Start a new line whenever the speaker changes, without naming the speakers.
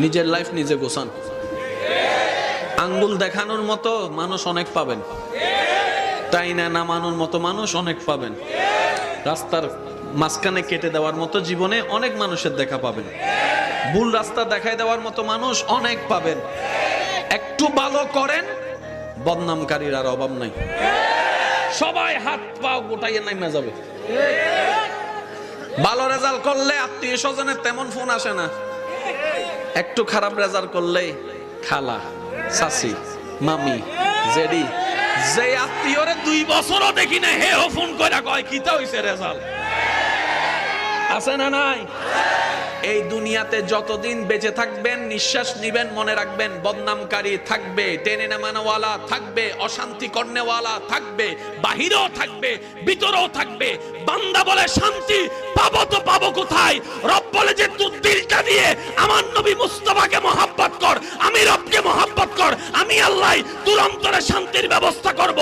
নিজের লাইফ নিজে গোছান। আঙ্গুল দেখানোর মতো মানুষ অনেক পাবেন, তাই না নামানোর মতো মানুষ অনেক পাবেন, রাস্তার মাঝখানে কেটে দেওয়ার মতো জীবনে অনেক মানুষের দেখা পাবেন, ভুল রাস্তা দেখাই দেওয়ার মতো মানুষ অনেক পাবেন। একটু ভালো করেন, বদনামকারীর আর অভাব নাই, সবাই হাত পা গোটাইয়ে নামে যাবে। ভালো রেজাল্ট করলে আত্মীয় স্বজনের তেমন ফোন আসে না, একটু খারাপ রেজাল্ট করলে খালা, চাচি, মামি, জেডি, যে আত্মীয়রে 2 বছরও দেখি না হেও ফোন কইরা কয় কিতা হইছে রেজাল্ট, আছে না নাই? এই দুনিয়াতে যতদিন বেঁচে থাকবেন, নিঃশ্বাস নিবেন, মনে রাখবেন বদনামকারী থাকবে, টেনে নামানোওয়ালা থাকবে, অশান্তি করনেওয়ালা থাকবে, বাহিরেও থাকবে, ভিতরেও থাকবে। বান্দা বলে শান্তি পাবো তো পাবো কোথায়? রব বলে যে তুই দিলটা দিয়ে আমার নবী মুস্তাফাকে মহব্বত কর, আমি রবকে মহব্বত কর, আমি আল্লাহ তোর অন্তরে শান্তির ব্যবস্থা করব।